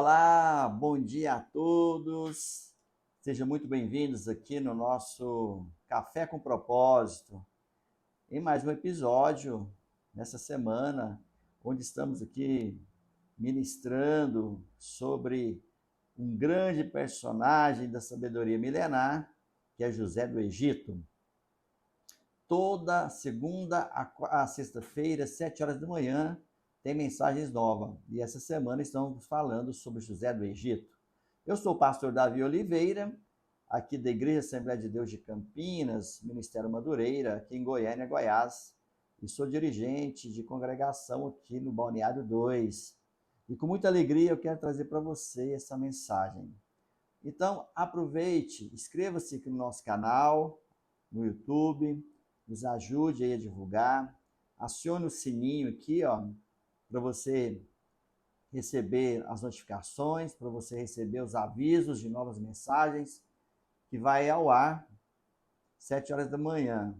Olá, bom dia a todos. Sejam muito bem-vindos aqui no nosso Café com Propósito, em mais um episódio nessa semana, onde estamos aqui ministrando sobre um grande personagem da sabedoria milenar, que é José do Egito. Toda segunda a sexta-feira, 7 horas da manhã, tem mensagens novas. E essa semana estamos falando sobre José do Egito. Eu sou o pastor Davi Oliveira, aqui da Igreja Assembleia de Deus de Campinas, Ministério Madureira, aqui em Goiânia, Goiás. E sou dirigente de congregação aqui no Balneário 2. E com muita alegria eu quero trazer para você essa mensagem. Então, aproveite, inscreva-se aqui no nosso canal, no YouTube, nos ajude aí a divulgar, acione o sininho aqui, ó, para você receber as notificações, para você receber os avisos de novas mensagens que vai ao ar 7 horas da manhã.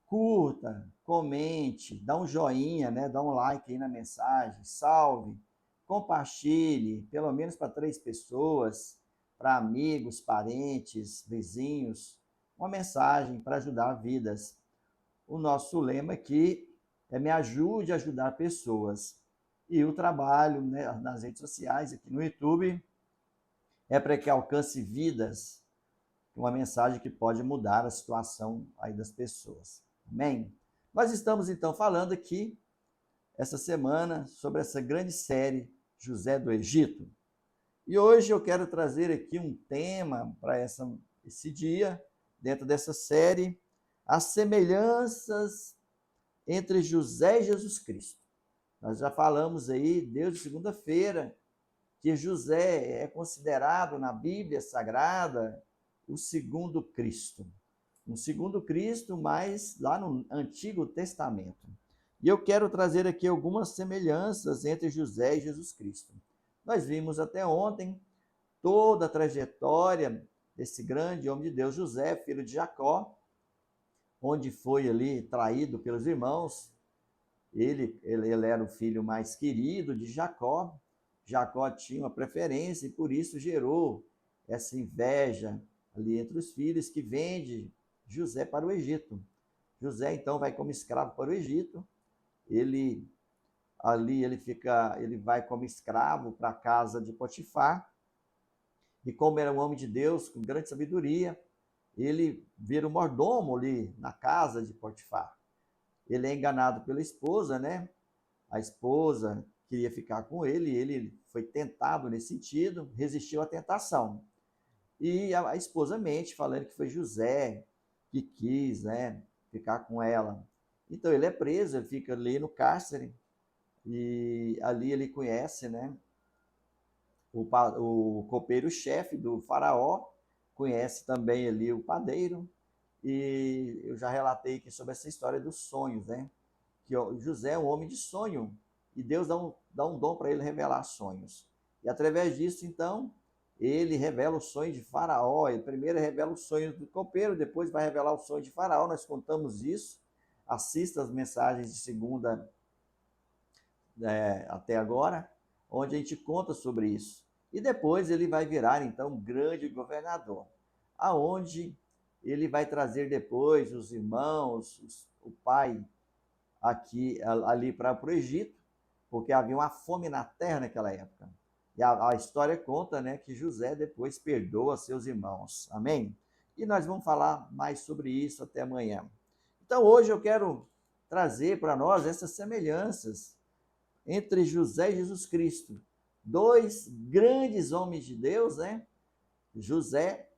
Curta, comente, dá um joinha, né? Dá um like aí na mensagem, salve, compartilhe, pelo menos para 3 pessoas, para amigos, parentes, vizinhos, uma mensagem para ajudar vidas. O nosso lema aqui é Me Ajude a Ajudar Pessoas. E o trabalho, né, nas redes sociais, aqui no YouTube, é para que alcance vidas, uma mensagem que pode mudar a situação aí das pessoas. Amém? Nós estamos então falando aqui, essa semana, sobre essa grande série José do Egito. E hoje eu quero trazer aqui um tema para esse dia, dentro dessa série, as semelhanças entre José e Jesus Cristo. Nós já falamos aí, desde segunda-feira, que José é considerado na Bíblia Sagrada o segundo Cristo. Um segundo Cristo, mas lá no Antigo Testamento. E eu quero trazer aqui algumas semelhanças entre José e Jesus Cristo. Nós vimos até ontem toda a trajetória desse grande homem de Deus, José, filho de Jacó, onde foi ali traído pelos irmãos. Ele era o filho mais querido de Jacó. Jacó tinha uma preferência e por isso gerou essa inveja ali entre os filhos, que vende José para o Egito. José então vai como escravo para o Egito. Ele vai como escravo para a casa de Potifar. E como era um homem de Deus com grande sabedoria, ele vira o mordomo ali na casa de Potifar. Ele é enganado pela esposa, né? A esposa queria ficar com ele foi tentado nesse sentido, resistiu à tentação. E a esposa mente, falando que foi José que quis, né, ficar com ela. Então ele é preso, ele fica ali no cárcere, e ali ele conhece, né, o copeiro-chefe do faraó, conhece também ali o padeiro, e eu já relatei aqui sobre essa história dos sonhos, né? Que José é um homem de sonho, e Deus dá um dom para ele revelar sonhos. E através disso, então, ele revela o sonho de Faraó. Ele primeiro revela o sonho do copeiro, depois vai revelar o sonho de Faraó. Nós contamos isso. Assista as mensagens de segunda até agora, onde a gente conta sobre isso. E depois ele vai virar, então, um grande governador, aonde ele vai trazer depois os irmãos, o pai, ali para o Egito, porque havia uma fome na terra naquela época. E a história conta, né, que José depois perdoa seus irmãos. Amém? E nós vamos falar mais sobre isso até amanhã. Então hoje eu quero trazer para nós essas semelhanças entre José e Jesus Cristo. Dois grandes homens de Deus, né? José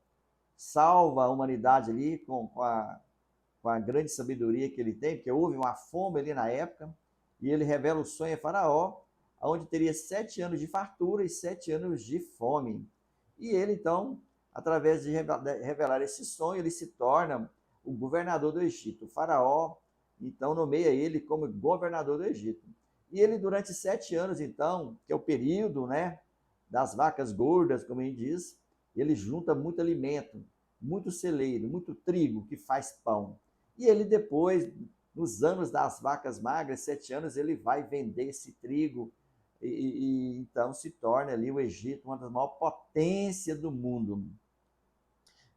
salva a humanidade ali com a grande sabedoria que ele tem, porque houve uma fome ali na época, e ele revela o sonho a Faraó, onde teria 7 anos de fartura e 7 anos de fome. E ele, então, através de revelar esse sonho, ele se torna o governador do Egito. O Faraó, então, nomeia ele como governador do Egito. E ele, durante 7 anos, então, que é o período, né, das vacas gordas, como a gente diz, ele junta muito alimento, muito celeiro, muito trigo, que faz pão. E ele depois, nos anos das vacas magras, 7 anos, ele vai vender esse trigo e então se torna ali o Egito uma das maiores potências do mundo.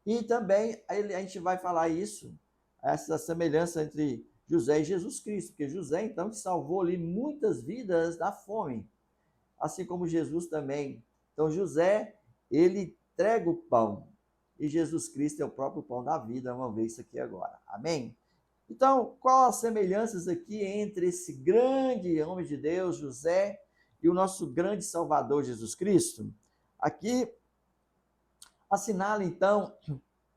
E também a gente vai falar isso, essa semelhança entre José e Jesus Cristo, porque José então salvou ali muitas vidas da fome, assim como Jesus também. Então José, ele entrega o pão, e Jesus Cristo é o próprio pão da vida, vamos ver isso aqui agora. Amém? Então, qual as semelhanças aqui entre esse grande homem de Deus, José, e o nosso grande Salvador Jesus Cristo? Aqui assinala então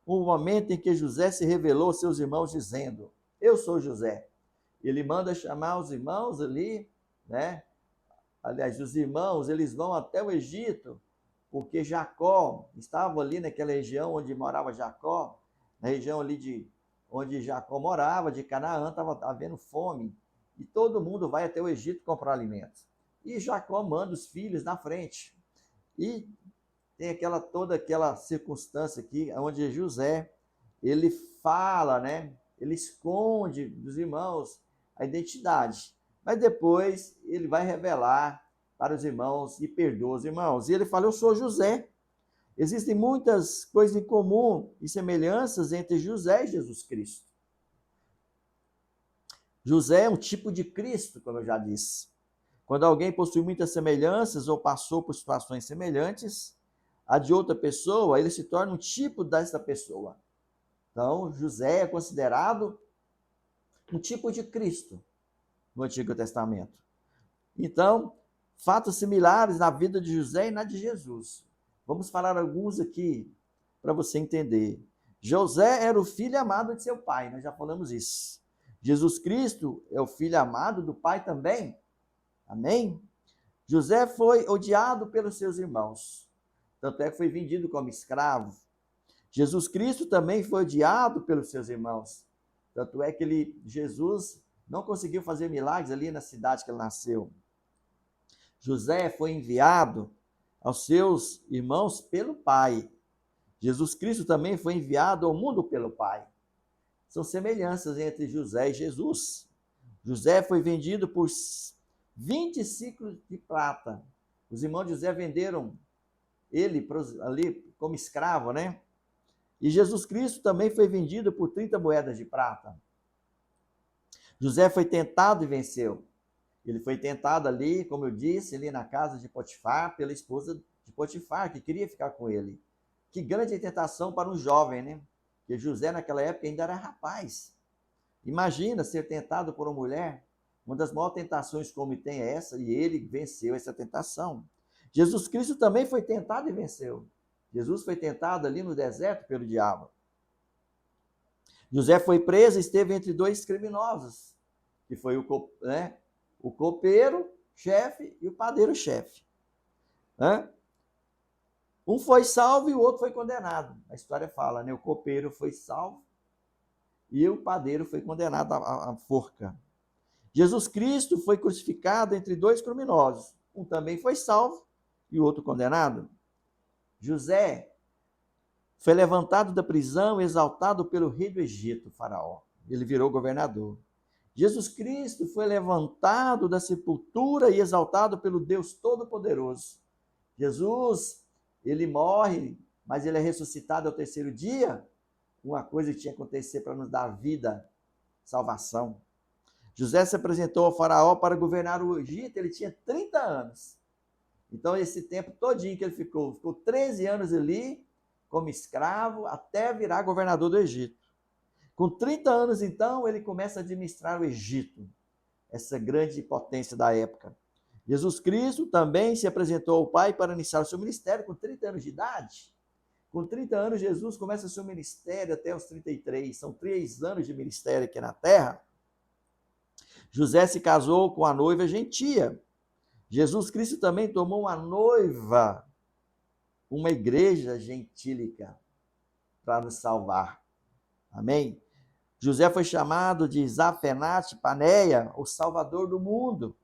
o momento em que José se revelou aos seus irmãos dizendo: eu sou José. Ele manda chamar os irmãos ali, né? Aliás, os irmãos, eles vão até o Egito, porque Jacó estava ali naquela região onde morava Jacó, na região ali onde Jacó morava, de Canaã, estava havendo fome, e todo mundo vai até o Egito comprar alimentos. E Jacó manda os filhos na frente. E tem toda aquela circunstância aqui, onde José, ele fala, né? Ele esconde dos irmãos a identidade. Mas depois ele vai revelar para os irmãos e perdoa os irmãos. E ele fala: eu sou José. Existem muitas coisas em comum e semelhanças entre José e Jesus Cristo. José é um tipo de Cristo, como eu já disse. Quando alguém possui muitas semelhanças ou passou por situações semelhantes a de outra pessoa, ele se torna um tipo dessa pessoa. Então, José é considerado um tipo de Cristo no Antigo Testamento. Então, fatos similares na vida de José e na de Jesus. Vamos falar alguns aqui para você entender. José era o filho amado de seu pai, nós já falamos isso. Jesus Cristo é o filho amado do pai também. Amém? José foi odiado pelos seus irmãos, tanto é que foi vendido como escravo. Jesus Cristo também foi odiado pelos seus irmãos, tanto é que Jesus não conseguiu fazer milagres ali na cidade que ele nasceu. José foi enviado aos seus irmãos pelo Pai. Jesus Cristo também foi enviado ao mundo pelo Pai. São semelhanças entre José e Jesus. José foi vendido por 20 ciclos de prata. Os irmãos de José venderam ele ali como escravo, né? E Jesus Cristo também foi vendido por 30 moedas de prata. José foi tentado e venceu. Ele foi tentado ali, como eu disse, ali na casa de Potifar, pela esposa de Potifar, que queria ficar com ele. Que grande tentação para um jovem, né? Porque José, naquela época, ainda era rapaz. Imagina ser tentado por uma mulher. Uma das maiores tentações que o homem tem é essa, e ele venceu essa tentação. Jesus Cristo também foi tentado e venceu. Jesus foi tentado ali no deserto pelo diabo. José foi preso e esteve entre dois criminosos, que foi o copeiro-chefe e o padeiro-chefe. Um foi salvo e o outro foi condenado. A história fala, né? O copeiro foi salvo e o padeiro foi condenado à forca. Jesus Cristo foi crucificado entre dois criminosos. Um também foi salvo e o outro condenado. José foi levantado da prisão, exaltado pelo rei do Egito, Faraó. Ele virou governador. Jesus Cristo foi levantado da sepultura e exaltado pelo Deus Todo-Poderoso. Jesus, ele morre, mas ele é ressuscitado ao terceiro dia. Uma coisa que tinha que acontecer para nos dar vida, salvação. José se apresentou ao faraó para governar o Egito, ele tinha 30 anos. Então, esse tempo todinho que ele ficou 13 anos ali, como escravo, até virar governador do Egito. Com 30 anos, então, ele começa a administrar o Egito, essa grande potência da época. Jesus Cristo também se apresentou ao Pai para iniciar o seu ministério com 30 anos de idade. Com 30 anos, Jesus começa o seu ministério até os 33. São 3 anos de ministério aqui na Terra. José se casou com a noiva gentia. Jesus Cristo também tomou uma noiva, uma igreja gentílica, para nos salvar. Amém? José foi chamado de Zafenate Paneia, o Salvador do mundo.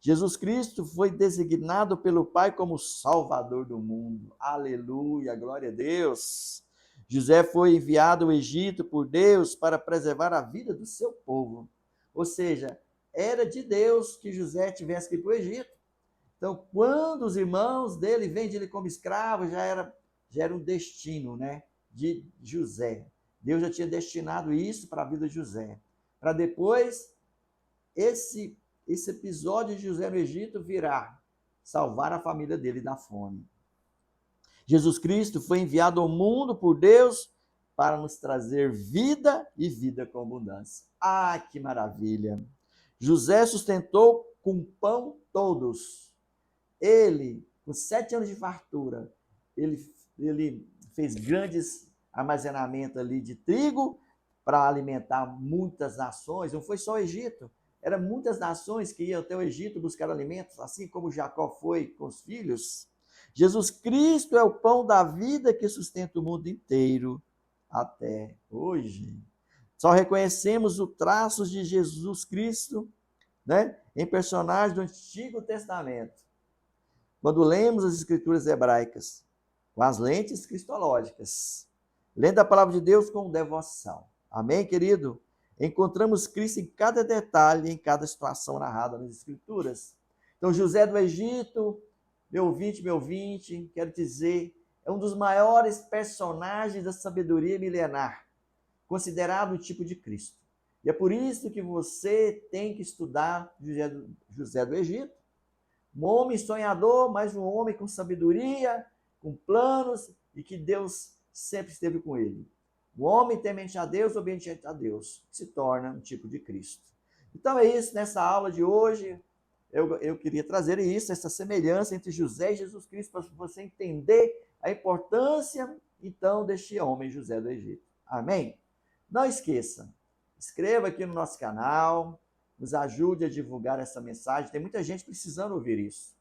Jesus Cristo foi designado pelo Pai como Salvador do mundo. Aleluia, glória a Deus. José foi enviado ao Egito por Deus para preservar a vida do seu povo. Ou seja, era de Deus que José tivesse que ir para o Egito. Então, quando os irmãos dele vendem ele como escravo, já era um destino, né, de José. Deus já tinha destinado isso para a vida de José. Para depois, esse episódio de José no Egito virá salvar a família dele da fome. Jesus Cristo foi enviado ao mundo por Deus para nos trazer vida e vida com abundância. Ah, que maravilha! José sustentou com pão todos. Ele, com 7 anos de fartura, ele fez grandes armazenamentos ali de trigo para alimentar muitas nações. Não foi só o Egito, eram muitas nações que iam até o Egito buscar alimentos, assim como Jacó foi com os filhos. Jesus Cristo é o pão da vida que sustenta o mundo inteiro até hoje. Só reconhecemos os traços de Jesus Cristo, né, em personagens do Antigo Testamento. Quando lemos as Escrituras hebraicas com as lentes cristológicas, lendo a palavra de Deus com devoção. Amém, querido? Encontramos Cristo em cada detalhe, em cada situação narrada nas Escrituras. Então, José do Egito, meu ouvinte, quero dizer, é um dos maiores personagens da sabedoria milenar, considerado o tipo de Cristo. E é por isso que você tem que estudar José do Egito. Um homem sonhador, mas um homem com sabedoria, com planos, e que Deus sempre esteve com ele. O homem temente a Deus, obediente a Deus, se torna um tipo de Cristo. Então é isso, nessa aula de hoje, eu queria trazer isso, essa semelhança entre José e Jesus Cristo, para você entender a importância, então, deste homem, José do Egito. Amém? Não esqueça, inscreva aqui no nosso canal, nos ajude a divulgar essa mensagem, tem muita gente precisando ouvir isso.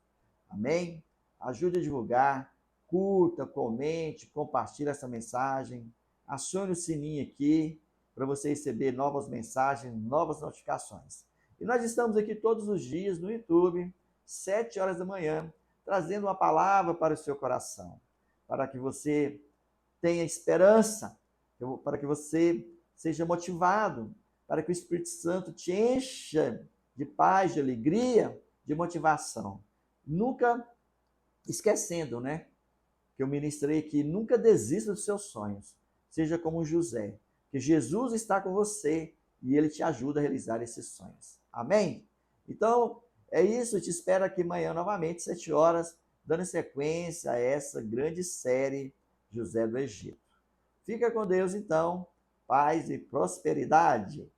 Amém? Ajude a divulgar, curta, comente, compartilhe essa mensagem, acione o sininho aqui para você receber novas mensagens, novas notificações. E nós estamos aqui todos os dias no YouTube, 7 horas da manhã, trazendo uma palavra para o seu coração, para que você tenha esperança, para que você seja motivado, para que o Espírito Santo te encha de paz, de alegria, de motivação. Nunca esquecendo, né, que eu ministrei aqui, nunca desista dos seus sonhos. Seja como José, que Jesus está com você e ele te ajuda a realizar esses sonhos. Amém? Então, é isso. Eu te espero aqui amanhã novamente, 7 horas, dando sequência a essa grande série José do Egito. Fica com Deus, então. Paz e prosperidade.